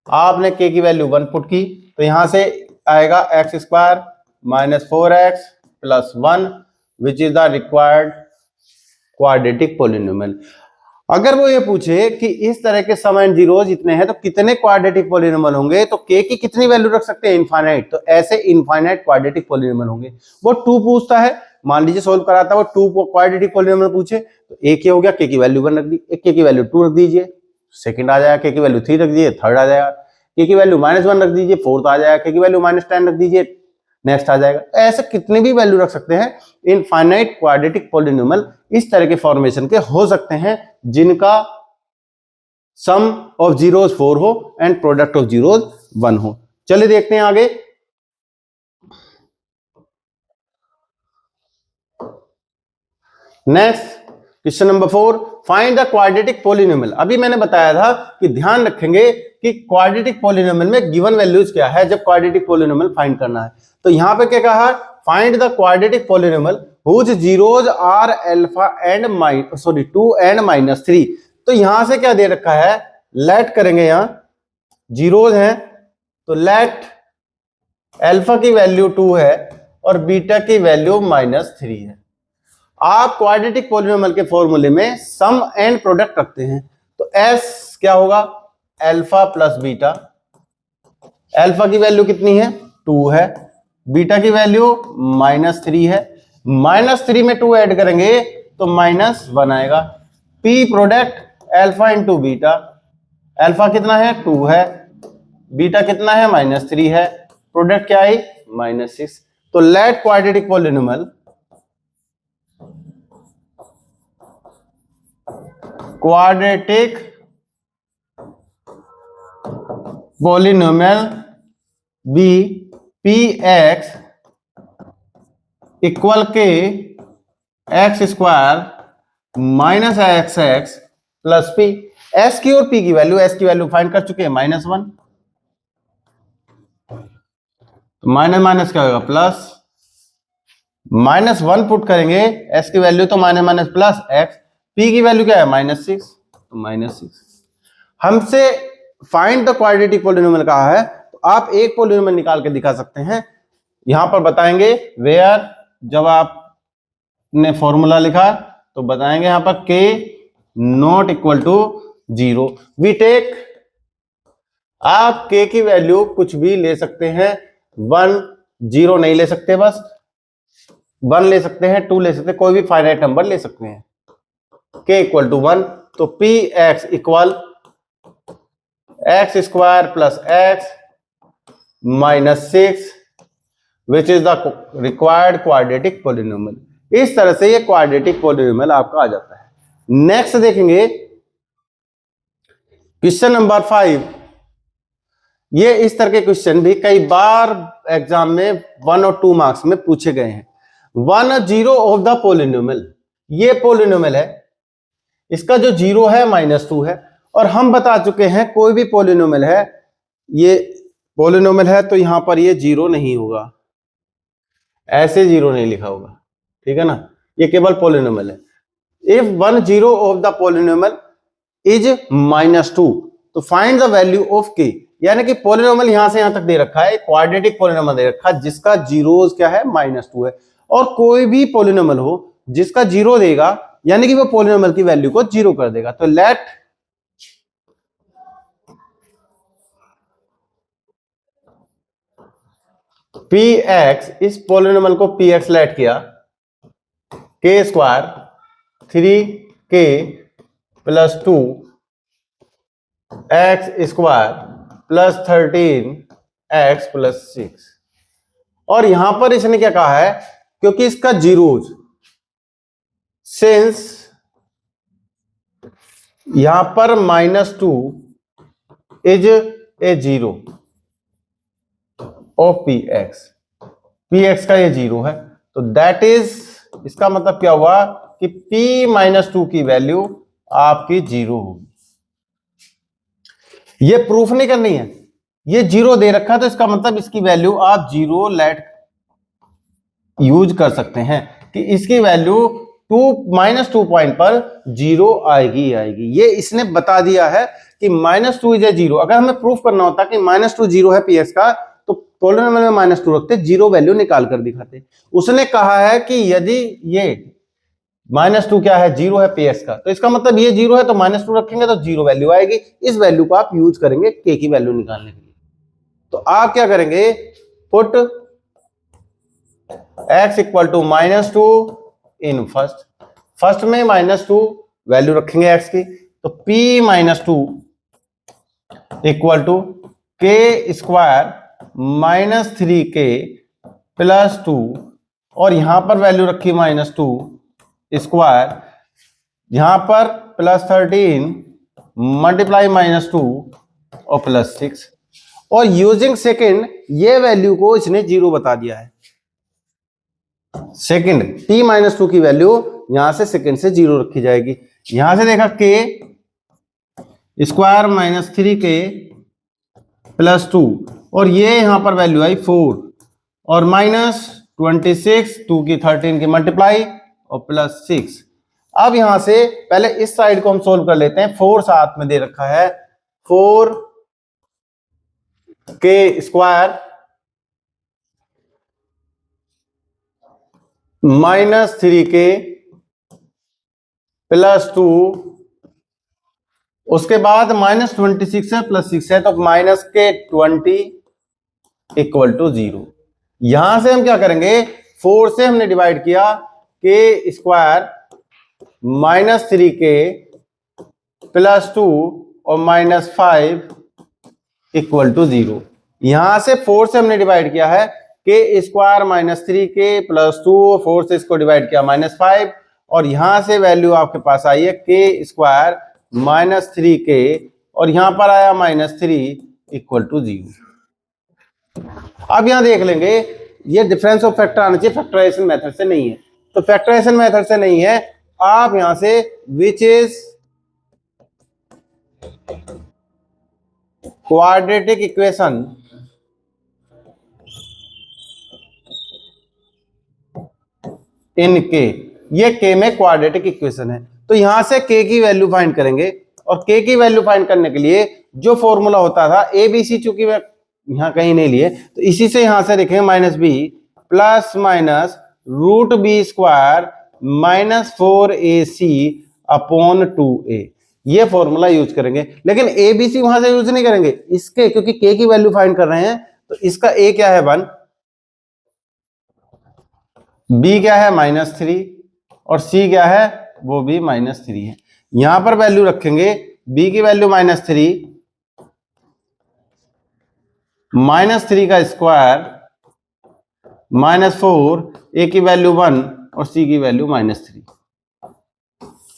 आपने k की वैल्यू 1 पुट की, तो यहां से आएगा x square minus 4x plus 1 which is the required quadratic polynomial. अगर वो ये पूछे कि इस तरह के सम एंड जीरोज इतने हैं तो कितने क्वाड्रेटिक पॉलिनोमियल होंगे, तो k की कितनी वैल्यू रख सकते हैं, इनफाइनाइट, तो ऐसे इनफाइनाइट क्वाड्रेटिक पॉलिनोमियल होंगे। वो 2 पूछता है, मान लीजिए सोल्व कराता है वो 2 क्वाड्रेटिक पॉलिनोमियल पूछे, तो एक ये हो गया, k की वैल्यू 1 रख दी, एक k की वैल्यू 2 रख दीजिए, सेकंड आ जाएगा, k की वैल्यू 3 रख दीजिए, थर्ड आ जाएगा, k की वैल्यू -1 रख दीजिए, फोर्थ आ जाएगा, k की वैल्यू -10 रख दीजिए, नेक्स्ट आ जाएगा। ऐसे कितने भी वैल्यू रख सकते हैं। इनफाइनाइट क्वाड्रेटिक पॉलिनोमियल इस तरह के फॉर्मेशन के हो सकते हैं जिनका सम ऑफ जीरोज 4 हो एंड प्रोडक्ट ऑफ जीरोज 1 हो। चलिए देखते हैं आगे। Next question number 4, find the quadratic polynomial. अभी मैंने बताया था कि ध्यान रखेंगे कि क्वाड्रेटिक पॉलिनोमियल में गिवन वैल्यूज क्या है जब क्वाड्रेटिक पॉलिनोमियल फाइंड करना है। तो यहां पे क्या कहा, find the quadratic polynomial whose zeros are alpha and 2 and -3। तो यहां से क्या दे रखा है, लेट करेंगे, यहां जीरोज हैं तो लेट अल्फा की वैल्यू 2 है और बीटा की वैल्यू -3 है। आप क्वाड्रेटिक पॉलिनोमियल के फॉर्मूले में सम एंड प्रोडक्ट रखते हैं, तो s क्या होगा, अल्फा प्लस बीटा। अल्फा की वैल्यू कितनी है 2 है, बीटा की वैल्यू -3 है, -3 में 2 ऐड करेंगे तो -1 आएगा। p product alpha into beta, alpha कितना है 2 है, बीटा कितना है -3 है, प्रोडक्ट क्या आई -6। तो let quadratic polynomial quadratic polynomial be p x equal k x square minus x x plus p. S की और पी की वैल्यू, एस की वैल्यू फाइंड कर चुके हैं -1, तो माइनस माइनस क्या होगा प्लस, -1 पुट करेंगे, एस की वैल्यू तो minus minus plus x, p की वैल्यू क्या है -6, तो -6। हमसे फाइंड द क्वाड्रेटिक पॉलिनोमियल कहा है, तो आप एक पॉलिनोमियल निकाल के दिखा सकते हैं। यहां पर बताएंगे वेयर, जब आपने फॉर्मूला लिखा तो बताएंगे यहां पर k not equal to 0। We take, आप k की वैल्यू कुछ भी ले सकते हैं, 1 0 नहीं ले सकते, बस 1 ले सकते हैं, 2 ले सकते हैं, कोई भी फाइनाइट नंबर ले सकते हैं। k इक्वल टू 1, तो P x equal x square plus x -6 which is the required quadratic polynomial. इस तरह से ये क्वाड्रेटिक पॉलिनोमियल आपका आ जाता है। नेक्स्ट देखेंगे क्वेश्चन नंबर 5। ये इस तरह के क्वेश्चन भी कई बार एग्जाम में 1 और 2 मार्क्स में पूछे गए हैं। 1 0 ऑफ द पॉलिनोमियल, ये पॉलिनोमियल है, इसका जो 0 है -2 है, और हम बता चुके हैं कोई भी पॉलिनोमियल है, ये पॉलिनोमियल है तो यहां पर ये 0 नहीं होगा, ऐसे 0 नहीं लिखा होगा, ठीक है ना, ये केवल पॉलिनोमियल है। If 1 0 of the polynomial is -2, तो find the value of k। यानी कि पॉलिनोमियल यहां से यहां तक दे रखा है, क्वाड्रेटिक पॉलिनोमियल दे रखा है जिसका जीरोस क्या है -2 है, और कोई भी पॉलिनोमियल हो जिसका 0 देगा, यानी कि वो पॉलिनोमियल की वैल्यू को 0 कर देगा। तो लेट पी एक्स, इस पॉलिनोमियल को पी एक्स लेट किया, k square 3k plus 2 x square plus 13x plus 6, और यहां पर इसने क्या कहा है, क्योंकि इसका जीरोज, सिंस यहां पर -2 is a 0 of p x का ये 0 है, तो दैट इज, इसका मतलब क्या हुआ कि p -2 की वैल्यू आपकी 0 होगी। ये प्रूफ नहीं करनी है, ये 0 दे रखा है तो इसका मतलब इसकी वैल्यू आप 0 लेट यूज कर सकते हैं कि इसकी वैल्यू -2 पॉइंट पर 0 आएगी आएगी। ये इसने बता दिया है कि -2 इज ए 0। अगर हमें प्रूफ करना होता कि -2 0 है पी एक्स का, तो पॉलिनोमियल में -2 रखते, 0 वैल्यू निकाल कर दिखाते। उसने कहा है कि यदि ये -2 क्या है, 0 है पी एक्स का, तो इसका मतलब ये 0 है तो -2 रखेंगे तो 0 वैल्यू आएगी। इस वैल्यू को आप यूज करेंगे k की वैल्यू निकालने के लिए। तो आप क्या करेंगे, put x equal to -2 in first में -2 वैल्यू रखेंगे x की, तो p -2 equal to k square -3k plus 2, और यहां पर वैल्यू रखी -2 स्क्वायर, यहां पर +13 मल्टीप्लाई -2 और +6, और यूजिंग सेकेंड ये वैल्यू को इसने 0 बता दिया है। सेकेंड t -2 की वैल्यू यहां से सेकेंड से 0 रखी जाएगी। यहां से देखा k स्क्वायर -3k प्लस 2, और ये यहां पर वैल्यू आई 4, और -26 2 की 13 की मल्टीप्लाई और +6। अब यहां से पहले इस साइड को हम सोल्व कर लेते हैं। 4 साथ में दे रखा है, 4k स्क्वायर -3k प्लस 2, उसके बाद -26 है +6 है, तो -k20 इक्वल टू 0। यहां से हम क्या करेंगे, 4 से हमने डिवाइड किया, k स्क्वायर -3k प्लस 2 और -5 इक्वल टू 0। यहां से 4 से हमने डिवाइड किया है, k स्क्वायर -3k प्लस 2, 4 से इसको डिवाइड किया -5, और यहां से वैल्यू आपके पास आई है k स्क्वायर -3k, और यहां पर आया -3 इक्वल टू 0। अब यहां देख लेंगे, ये डिफरेंस ऑफ फैक्टर आना चाहिए, फैक्टराइजेशन मेथड से नहीं है। तो फैक्टराइजेशन मेथड से नहीं है, आप यहां से which is quadratic equation in के, ये के में क्वाड्रेटिक इक्वेशन है, तो यहां से के की वैल्यू फाइंड करेंगे। और के की वैल्यू फाइंड करने के लिए जो फॉर्मूला होता था ए बी सी, चूंकि मैं यहां कहीं नहीं लिए तो इसी से यहां से लिखेंगे minus b plus minus root b square minus 4ac upon 2a, ये फॉर्मूला यूज करेंगे। लेकिन ए बी सी वहां से यूज नहीं करेंगे इसके, क्योंकि के की वैल्यू फाइंड कर रहे हैं, तो इसका ए क्या है 1, बी क्या है -3 और सी क्या है वो भी -3 है। यहां पर वैल्यू रखेंगे, बी की वैल्यू -3, -3 का स्क्वायर -4, ए की वैल्यू 1 और सी की वैल्यू -3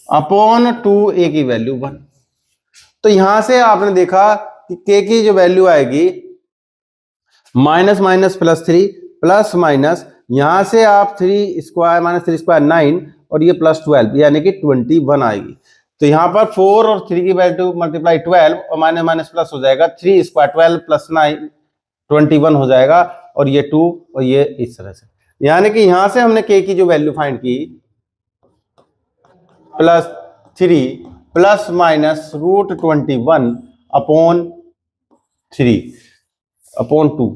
अपॉन 2a की वैल्यू 1। तो यहां से आपने देखा कि के की जो वैल्यू आएगी माइनस माइनस +3 प्लस माइनस, यहां से आप 3 स्क्वायर -3 स्क्वायर 9 और ये +12 यानी कि 21 आएगी। तो यहां पर 4 और 3 की वैल्यू मल्टीप्लाई 12 और माइनस माइनस प्लस हो जाएगा, 3 स्क्वायर 12 प्लस 9 21 हो जाएगा, और ये 2 और ये इस तरह से। यानी कि यहां से हमने के की जो वैल्यू फाइंड की +3 प्लस माइनस √21 अपॉन 3 अपॉन 2।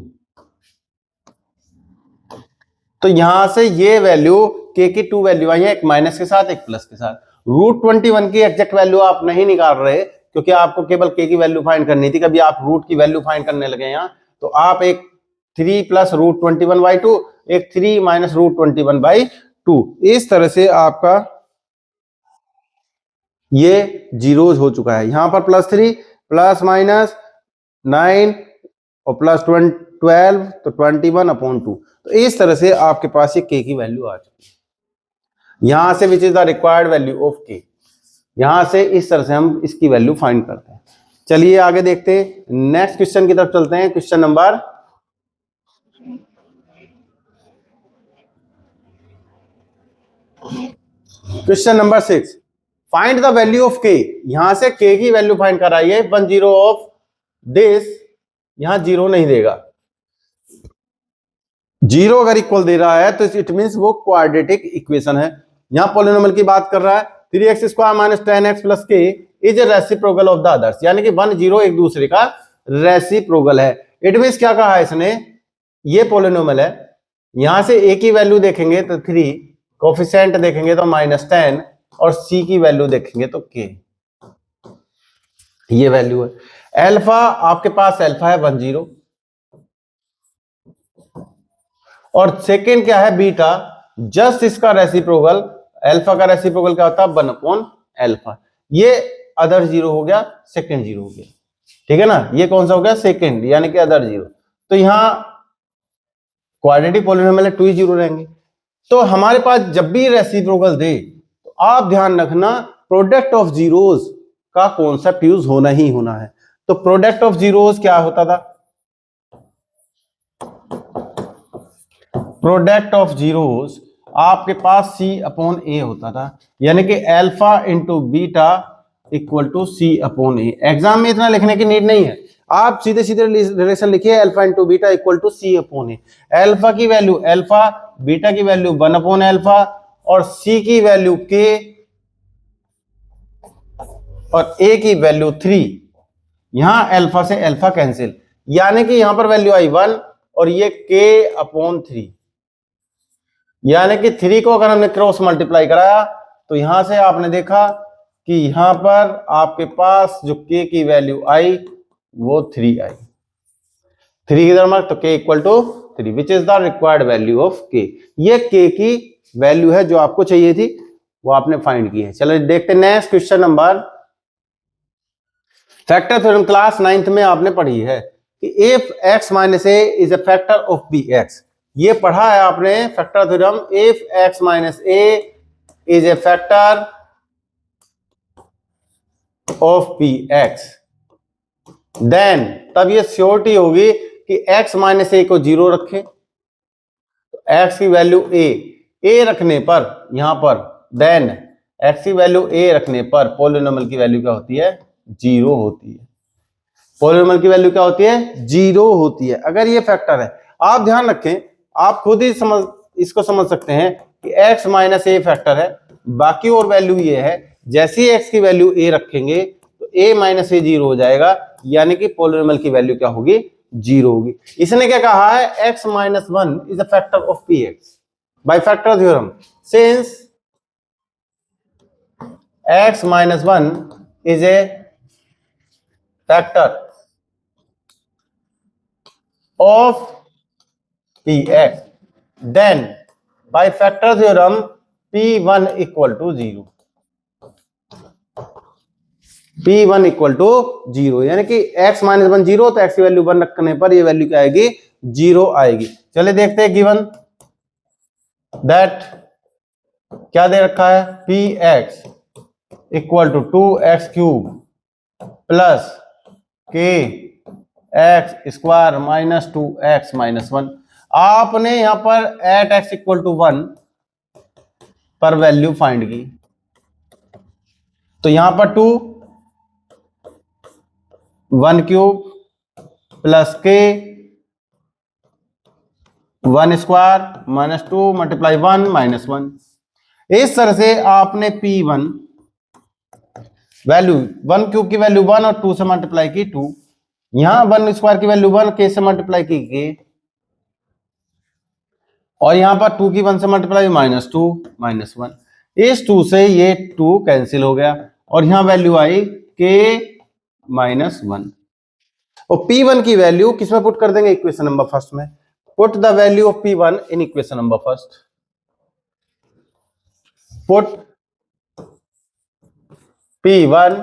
तो यहां से ये वैल्यू के की 2 वैल्यू आई है, एक माइनस के साथ एक प्लस के साथ। √21 की एग्जैक्ट वैल्यू आप नहीं निकाल रहे, क्योंकि आपको केवल के की वैल्यू फाइंड करनी थी। कभी आप रूट की वैल्यू फाइंड करने लगे यहां, तो आप एक 3 प्लस √21/2, एक 3 माइनस √21/2, इस तरह से आपका ये जीरोज हो चुका है। यहां पर +3 प्लस माइनस 9 और प्लस 12 तो 21 अपॉन 2। तो इस तरह से आपके पास ये के की वैल्यू आ चुकी है। यहां से विच is the required value of के, यहां से इस तरह से हम इसकी वैल्यू फाइंड करते हैं। चलिए आगे देखते हैं, नेक्स्ट क्वेश्चन की तरफ चलते हैं। Question number 6, find the value of के। यहां से के की वैल्यू फाइंड कराइए। 10 ऑफ दिस, यहां 0 नहीं देगा, 0 अगर इक्वल दे रहा है तो इट मींस वो क्वाड्रेटिक इक्वेशन है। यहां पॉलिनोमियल की बात कर रहा है। 3x² - 10x + k is a reciprocal of the others, यानी कि 1 0 एक दूसरे का रेसिप्रोकल है। इट मींस क्या कहा है इसने, ये पॉलिनोमियल है, यहां से a की वैल्यू देखेंगे तो 3, कोफिशिएंट देखेंगे तो -10 और c की वैल्यू देखेंगे तो k, ये वैल्यू है। अल्फा आपके पास अल्फा है 1 0, और सेकेंड क्या है बीटा, जस्ट इसका रेसिप्रोकल। अल्फा का रेसिप्रोकल क्या होता है 1/अल्फा। ये अदर 0 हो गया, सेकेंड 0 हो गया, ठीक है ना। ये कौन सा हो गया सेकेंड, यानी कि अदर 0। तो यहां क्वाड्रेटिक पॉलिनोमियल है, 2 0 रहेंगे। तो हमारे पास जब भी रेसिप्रोकल दे तो आप ध्यान रखना प्रोडक्ट ऑफ जीरोस का कॉन्सेप्ट यूज होना ही होना है। तो प्रोडक्ट ऑफ जीरोस क्या होता था, प्रोडक्ट ऑफ जीरोस आपके पास C/A होता था, यानी कि alpha into beta equal to C/A। Exam में इतना लिखने की नीड नहीं है, आप सीधे सीधे रिलेशन लिखिए, alpha into beta equal to C/A। Alpha की वैल्यू अल्फा, बीटा की वैल्यू 1/अल्फा और C की वैल्यू K और A की वैल्यू 3। यहां अल्फा से अल्फा कैंसिल, यानी कि यहां पर वैल्यू आई 1 और ये K/3, यानी कि 3 को अगर हमने क्रॉस मल्टीप्लाई कराया तो यहां से आपने देखा कि यहां पर आपके पास जो K की वैल्यू आई वो 3 आई, 3 की तरह तो K equal to 3 which is the required value of K। ये K की वैल्यू है जो आपको चाहिए थी, वो आपने फाइंड की है। चलो देखते हैं next question number. Factor theorem class 9th में आपने पढ़ी है कि if x - a is a factor of bx, ये पढ़ा है आपने factor theorem. If x - a is a factor of bx, then तब ये श्योरिटी होगी कि x - a को 0 रखें, तो x की वैल्यू a, ए रखने पर, यहां पर देन एक्स की वैल्यू ए रखने पर पॉलिनोमियल की वैल्यू क्या होती है? 0 होती है। पॉलिनोमियल की वैल्यू क्या होती है? 0 होती है अगर ये फैक्टर है। आप ध्यान रखें, आप खुद ही इसको समझ सकते हैं कि x माइनस ए फैक्टर है, बाकी और वैल्यू ये है, जैसे ही x की वैल्यू a रखेंगे तो a माइनस ए 0 हो जाएगा, यानी कि पॉलिनोमियल की वैल्यू क्या होगी? 0 होगी। इसने क्या कहा है? x minus 1 is a factor of px by factor theorem, since x minus 1 is a factor of px, then by factor theorem p1 equal to 0, p1 equal to 0, यानी कि x माइनस 1 0, तो x की value 1 रखने पर ये value क्या आएगी? 0 आएगी। चलिए देखते हैं गिवन दैट क्या दे रखा है? px equal to 2x cube plus k x square minus 2x minus 1। आपने यहां पर एट x इक्वल टू 1 पर वैल्यू फाइंड की, तो यहां पर 2 1 क्यूब प्लस के 1 स्क्वायर माइनस 2 मल्टीप्लाई 1 माइनस 1। इस तरह से आपने p1 वैल्यू 1 क्यूब की वैल्यू 1 और 2 से मल्टीप्लाई की 2, यहां 1 स्क्वायर की वैल्यू 1 के से मल्टीप्लाई की के, और यहां पर 2 की 1 से मल्टीप्लाई माइनस 2 माइनस 1। इस 2 से ये 2 कैंसिल हो गया और यहां वैल्यू आई के माइनस 1। और p1 की वैल्यू किसमें पुट कर देंगे? इक्वेशन नंबर फर्स्ट में। Put the value of p1 in equation number first. Put p1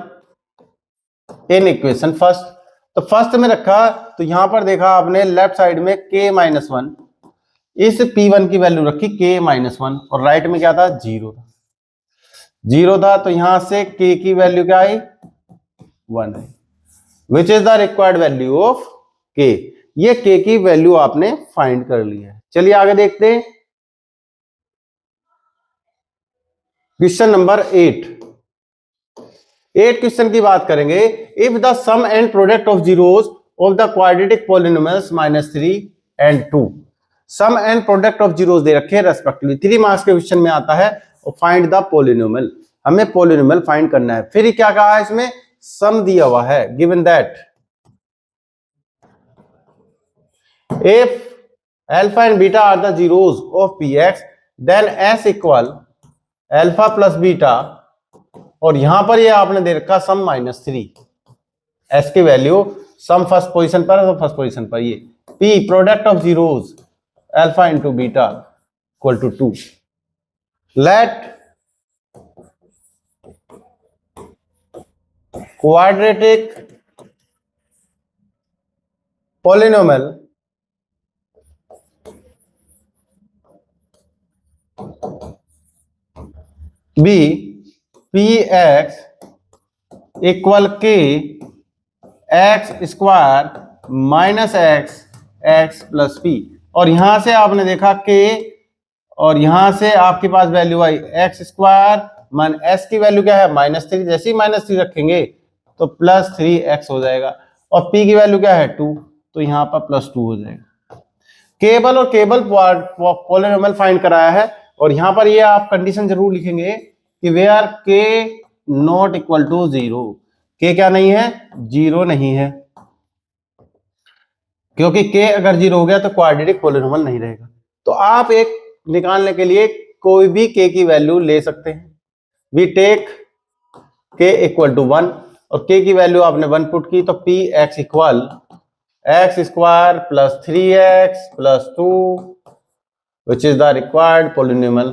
in equation first. तो फर्स्ट में रखा, तो यहां पर देखा आपने लेफ्ट साइड में k माइनस 1, इस p1 की वैल्यू रखी k माइनस 1, और राइट में क्या था? 0 था। 0 था, तो यहां से k की वैल्यू क्या आई? 1 है, विच is the required value of k। ये k की वैल्यू आपने फाइंड कर ली है। चलिए आगे देखते हैं क्वेश्चन नंबर 8 क्वेश्चन की बात करेंगे। If the sum and product of zeros of the quadratic polynomials -3 and 2, sum and product of zeros दे रखे हैं रेस्पेक्टिवली। 3 मार्क्स के क्वेश्चन में आता है, और फाइंड द पॉलिनोमियल, हमें पॉलिनोमियल फाइंड करना है। फिर क्या कहा है इसमें? सम दिया हुआ है, given that if alpha and beta are the zeros of px then s equal alpha plus beta, और यहां पर ये आपने दे रखा सम -3, s की वैल्यू सम फर्स्ट पोजीशन पर है, तो फर्स्ट पोजीशन पर ये p product of zeros alpha into beta equal to 2। Let quadratic polynomial be px equal k x square minus x plus p, और यहां से आपने देखा के, और यहां से आपके पास वैल्यू आई एक्स स्क्वायर मान एस की वैल्यू क्या है? -3। जैसे ही -3 रखेंगे तो +3x हो जाएगा, और p की वैल्यू क्या है? 2, तो यहां पर +2 हो जाएगा। केवल और केवल पॉलिनोमियल फाइंड कराया है, और यहां पर ये आप कंडीशन जरूर लिखेंगे कि where k not equal to 0, k क्या नहीं है? 0 नहीं है, क्योंकि k अगर 0 हो गया तो क्वाड्रेटिक पॉलिनोमियल नहीं रहेगा। तो आप एक निकालने के लिए कोई भी k की वैल्यू ले सकते हैं। We take k equal to 1, और k की वैल्यू आपने 1 पुट की, तो px equal x square plus 3x plus 2 which is the required polynomial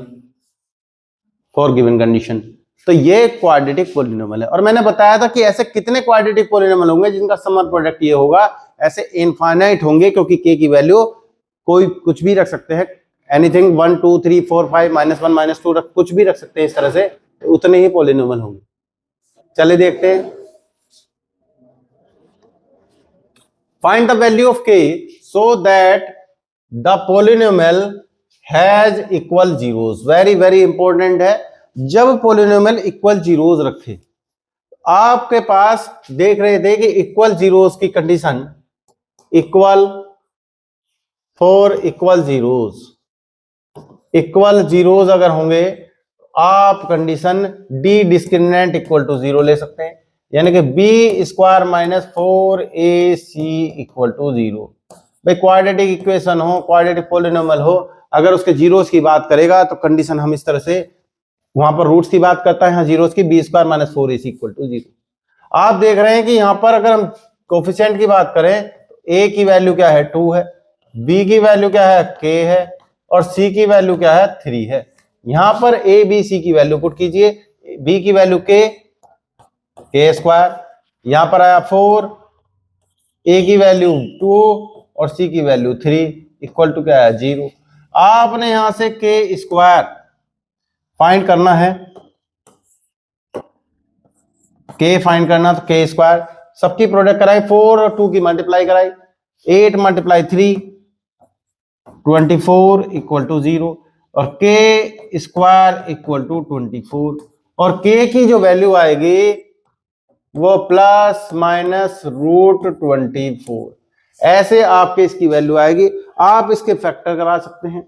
for given condition. तो ये क्वाड्रेटिक पॉलिनोमियल है, और मैंने बताया था कि ऐसे कितने क्वाड्रेटिक पॉलिनोमियल होंगे जिनका सम प्रोडक्ट ये होगा। ऐसे इनफाइनाइट होंगे, क्योंकि k की वैल्यू कोई कुछ भी रख सकते हैं, एनीथिंग 1 2 3 4 5 -1 -2 रख कुछ भी रख सकते हैं इस तरह से, तो उतने ही पॉलिनोमियल होंगे। चलिए देखते हैं। Find the value of k so that the polynomial has equal zeros. Very very important है, जब पॉलिनोमियल इक्वल जीरोस रखे, आपके पास देख रहे थे कि इक्वल जीरोस की condition equal for equal zeros, equal zeros अगर होंगे आप condition d discriminant equal to zero ले सकते हैं, यानी कि b square minus 4ac equal to zero. भाई क्वाड्रेटिक इक्वेशन हो, क्वाड्रेटिक पॉलिनोमियल हो, अगर उसके जीरोस की बात करेगा तो कंडीशन हम इस तरह से, वहां पर रूट्स की बात करता है, यहाँ जीरोस की, b square minus 4ac equal to zero. आप देख रहे हैं कि यहाँ पर अगर हम कोफिशिएंट की बात करें तो a की वैल्यू क्या है 2 है, b की वैल्यू क्या है k है, और c की वैल्यू क्या है 3 है। यहां पर a b c की वैल्यू पुट कीजिए, b की वैल्यू k स्क्वायर, यहां पर आया 4, a की वैल्यू 2 और c की वैल्यू 3 इक्वल टू क्या है 0। आपने यहां से k स्क्वायर फाइंड करना है, k फाइंड करना, तो k स्क्वायर सबकी प्रोडक्ट कराई, 4 और 2 की मल्टीप्लाई कराई, 8 मल्टीप्लाई 3 24 इक्वल टू 0, और k स्क्वायर इक्वल टू 24, और k की जो वैल्यू आएगी वो प्लस माइनस रूट 24, ऐसे आपके इसकी वैल्यू आएगी। आप इसके फैक्टर करा सकते हैं,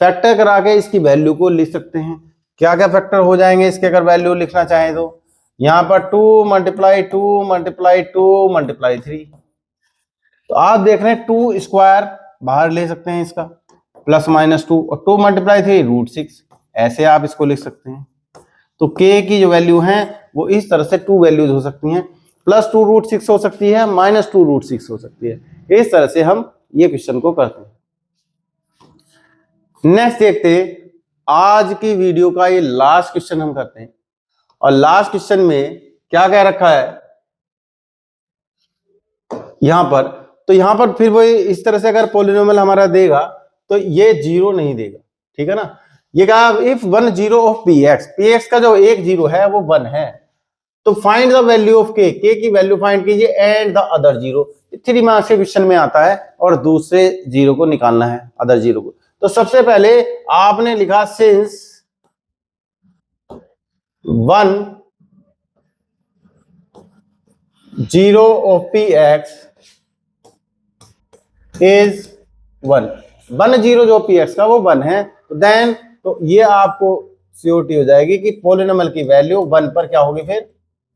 फैक्टर करा के इसकी वैल्यू को लिख सकते हैं। क्या क्या फैक्टर हो जाएंगे इसके अगर वैल्यू लिखना चाहें तो, यहां पर 2 मल्टीप्लाई 2 मल्टीप्लाई 2 मल्टीप्लाई 3, तो आप देख रहे हैं 2 स्क्वायर बाहर ले सकते हैं इसका, प्लस माइनस 2, और 2 मल्टीप्लाई 3 रूट 6, ऐसे आप इसको लिख सकते हैं। तो k की जो वैल्यू है वो इस तरह से 2 वैल्यूज हो सकती हैं, प्लस 2 रूट 6 हो सकती है, माइनस 2 रूट 6 हो सकती है। इस तरह से हम ये क्वेश्चन को करते हैं। नेक्स्ट देखते हैं, आज की वीडियो का ये लास्ट क्वेश्चन हम करते हैं, और लास्ट क्वेश्चन में क्या कह रखा है यहां पर, तो यहां पर फिर वो इस तरह से अगर पॉलिनोमियल हमारा देगा तो ये जीरो नहीं देगा, ठीक है ना। ये कहा इफ 1 जीरो ऑफ px का जो एक जीरो है वो 1 है, तो find the value of k की वैल्यू फाइंड कीजिए and the other zero. 3 marks के क्वेश्चन में आता है और दूसरे जीरो को निकालना है, अदर जीरो को। तो सबसे पहले आपने लिखा since 1 zero of px is 1 zero जो px का वो 1 है, तो देन तो ये आपको श्योरिटी हो जाएगी कि पॉलिनोमियल की वैल्यू 1 पर क्या होगी, फिर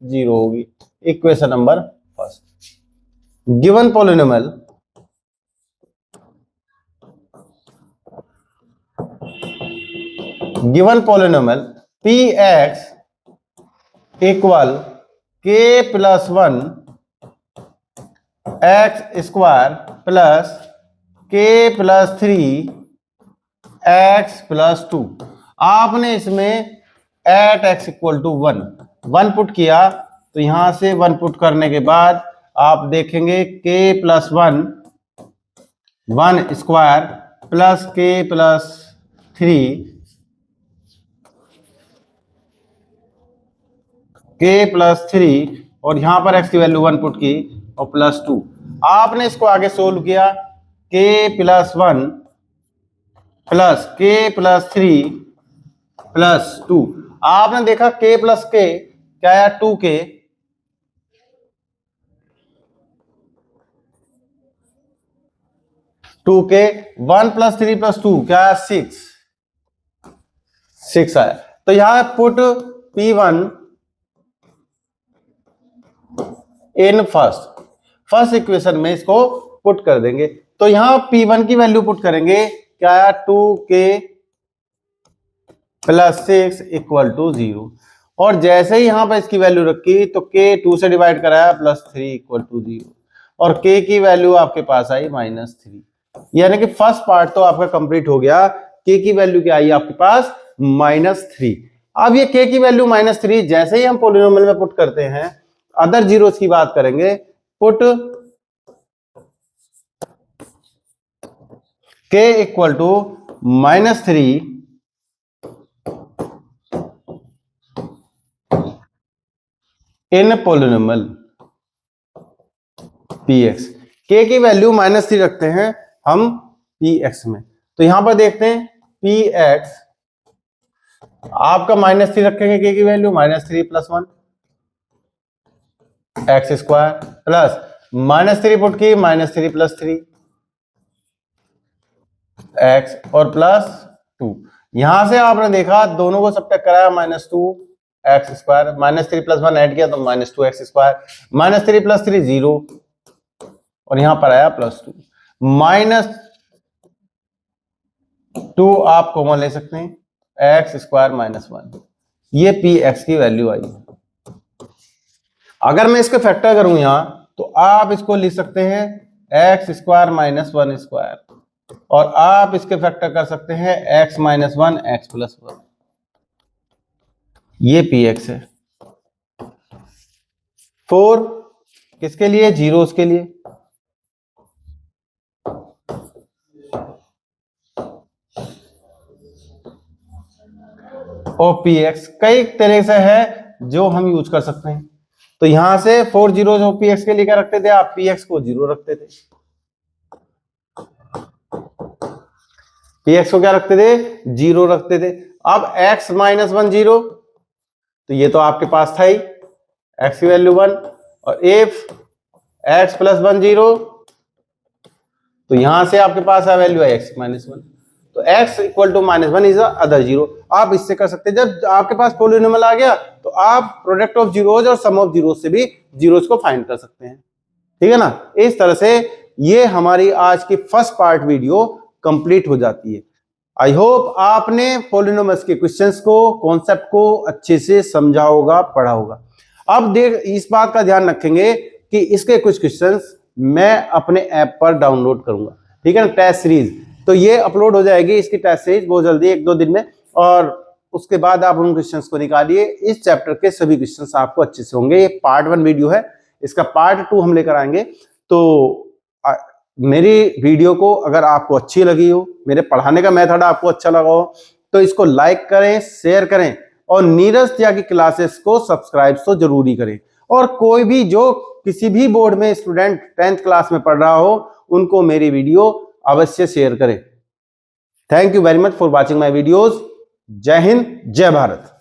0 होगी। Equation number first, given polynomial px equal k plus 1 x square plus k plus 3 x plus 2। आपने इसमें at x equal to 1 put किया, तो यहां से 1 पुट करने के बाद आप देखेंगे k plus 1 square plus k plus 3 k plus 3, और यहां पर x की वैल्यू 1 पुट की और प्लस 2। आपने इसको आगे सोल्व किया, k plus 1 plus k plus 3 plus 2। आपने देखा k प्लस k क्या आया 2k, 1 प्लस 3 प्लस 2 क्या आया 6 आया। तो यहां put p1 in first equation में इसको पुट कर देंगे, तो यहां p1 की वैल्यू पुट करेंगे, क्या आया 2k प्लस 6 इक्वल टू 0, और जैसे ही यहां पर इसकी वैल्यू रखी तो k 2 से डिवाइड कराया प्लस 3 इक्वल टू 0, और k की वैल्यू आपके पास आई -3। यानी कि फर्स्ट पार्ट तो आपका कंप्लीट हो गया, k की वैल्यू क्या आई आपके पास -3। अब ये k की वैल्यू -3 जैसे ही हम पॉलिनोमियल में पुट करते हैं, अदर जीरोस की बात करेंगे, put k equal to -3 in polynomial px। k की वैल्यू -3 रखते हैं हम px में, तो यहां पर देखते हैं पी एक्स, आपका -3 रखेंगे के की value, -3 + 1 x square plus -3 put की, -3 + 3 एक्स और +2। यहां से आपने देखा दोनों को सब्ट्रैक्ट कराया, -2 एक्स स्क्वायर, -3 + 1 ऐड किया तो -2 एक्स स्क्वायर, -3 + 3 0 और यहां पर आया +2। -2 आप कॉमन ले सकते हैं, एक्स स्क्वायर -1, ये पी एक्स की वैल्यू आई। अगर मैं इसके फैक्टर करूं यहां तो आप इसको लिख सकते हैं एक्स स्क्वायर -1 स्क्वायर, और आप इसके फैक्टर कर सकते हैं x - 1 x + 1, ये पी एक्स है। 4 किसके लिए, जीरोस के लिए, और पी एक्स कई तरह से है जो हम यूज कर सकते हैं। तो यहां से 4 जीरो जो पी एक्स के लिए क्या रखते थे आप, पी एक्स को 0 रखते थे, पी एक्स को क्या रखते थे, 0 रखते थे। अब x - 1 0, तो ये तो आपके पास था ही, x की वैल्यू 1, और if x + 1 0, तो यहां से आपके पास है वैल्यू है x - 1, तो x = -1 इज अदर 0। आप इससे कर सकते हैं, जब आपके पास पॉलिनोमियल आ गया तो आप प्रोडक्ट ऑफ जीरोज और सम ऑफ जीरोज से भी जीरोज को फाइंड कर सकते हैं, ठीक है ना। इस तरह से ये हमारी आज की फर्स्ट पार्ट वीडियो कंप्लीट हो जाती है। आई होप आपने पॉलिनोमियल्स के क्वेश्चंस को, कॉन्सेप्ट को अच्छे से समझा होगा, पढ़ा होगा। अब देख इस बात का ध्यान रखेंगे कि इसके कुछ क्वेश्चंस मैं अपने ऐप पर डाउनलोड करूंगा, ठीक है ना, टेस्ट सीरीज। तो ये अपलोड हो जाएगी इसकी टेस्ट सीरीज बहुत जल्दी, 1-2 दिन में, और उसके बाद आप उन क्वेश्चंस को निकालिए। इस चैप्टर के सभी क्वेश्चंस आपको अच्छे से होंगे। ये पार्ट 1 वीडियो है, इसका पार्ट 2 हम लेकर आएंगे। तो मेरी वीडियो को अगर आपको अच्छी लगी हो, मेरे पढ़ाने का मेथड आपको अच्छा लगा हो, तो इसको लाइक करें, शेयर करें, और नीरज त्यागी क्लासेस को सब्सक्राइब तो जरूरी करें। और कोई भी जो किसी भी बोर्ड में स्टूडेंट 10th क्लास में पढ़ रहा हो, उनको मेरी वीडियो अवश्य शेयर करें। Thank you very much for watching my videos. जय हिंद, जय भारत।